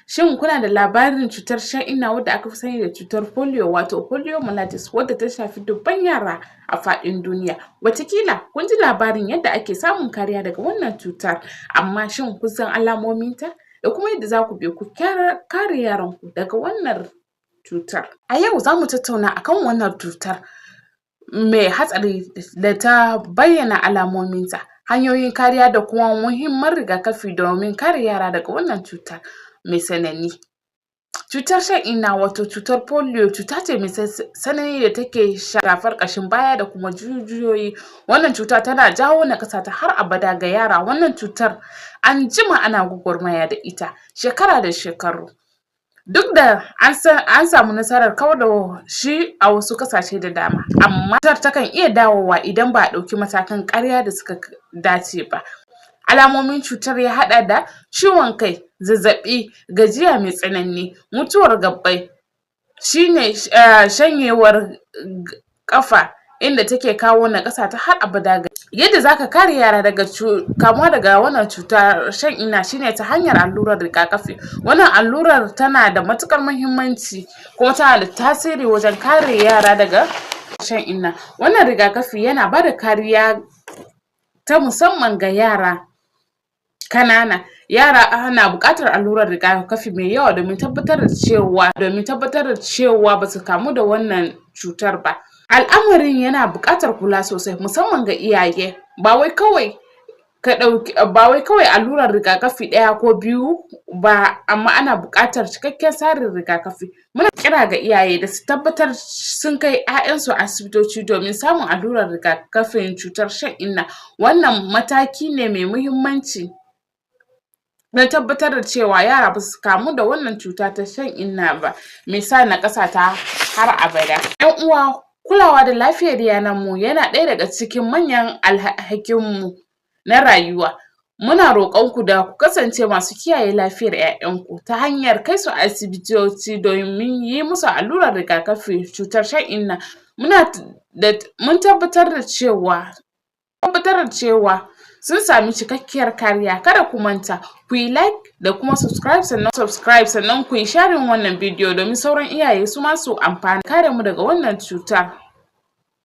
Shin kuna da labarin cutar shan-inna wadda aka fi sani da cutar polio wato poliomyelitis wadda ta shafi dubban yara a faɗin duniya? Wataƙila kun ji labarin yadda ake samun kariya daga wannan cutar, amma shin kun san alamominta da kuma yadda za ku bi ku kare yaranku daga wannan cutar? A yau za mu tattauna a kan wannan cutar mai hatsari da ta bayyana alamominta, hanyoyin kariya da kuma muhimman rigakafi domin kare yara daga wannan cutar mai tsanani. Cutar shan-inna wato cutar polio cuta ce mai tsanani da take shafar ƙashin baya da kuma jijiyoyi. Wannan cuta tana jawo nakasa ta har abada ga yara. Wannan cutar an jima ana gwagwarmaya da ita shekara da shekaru. Duk da an samu nasarar kawar da shi a wasu ƙasashe da dama, amma cutar takan iya dawowa idan ba a ɗauki matakan kariya da suka dace ba. Alamomin cutar ya haɗa da ciwon kai, zazzaɓi, gajiya mai tsanani, mutuwar gaɓɓai, shanyewar ƙafa inda take kawo nakasa ta har abada. Yadda za ka kare yara daga kamuwa daga wannan cutar shan-inna shi ne ta hanyar allurar rigakafi. Wannan allurar tana da matuƙar muhimmanci kuma tana da tasiri wajen kare yara daga shan-inna. Wannan rigakafi yana ba da kariya ta musamman ga yara ƙanana. Yara na buƙatar allurar rigakafi mai yawa domin tabbatar da cewa ba su kamu da wannan cutar ba. Al'amarin yana buƙatar kula sosai musamman ga iyaye, ba wai kawai allurar rigakafi ɗaya ko biyu ba, amma ana buƙatar cikakken tsarin rigakafi. Muna kira ga iyaye da su tabbatar sun kai 'ya'yansu asibitoci domin samun allurar rigakafin cutar shan-inna. Wannan mataki ne mai muhimmanci don tabbatar da cewa yara ba su kamu da wannan cuta ta shan-inna ba mai sa nakasa ta har abada. 'Yan uwa, kulawa da lafiyar yaranmu yana ɗaya daga cikin manyan alhakinmu na rayuwa. Muna roƙonku da ku kasance masu kiyaye lafiyar 'ya'yanku ta hanyar kai su asibitoci domin yi musu allurar rigakafin cutar shan-inna. Mun tabbatar da cewa sun sami cikakkiyar kariya. Kada ku manta ku yi like da kuma subscribe sannan ku yi sharing wannan bidiyo domin sauran iyaye su ma su amfana. Kare mu daga wannan cutar.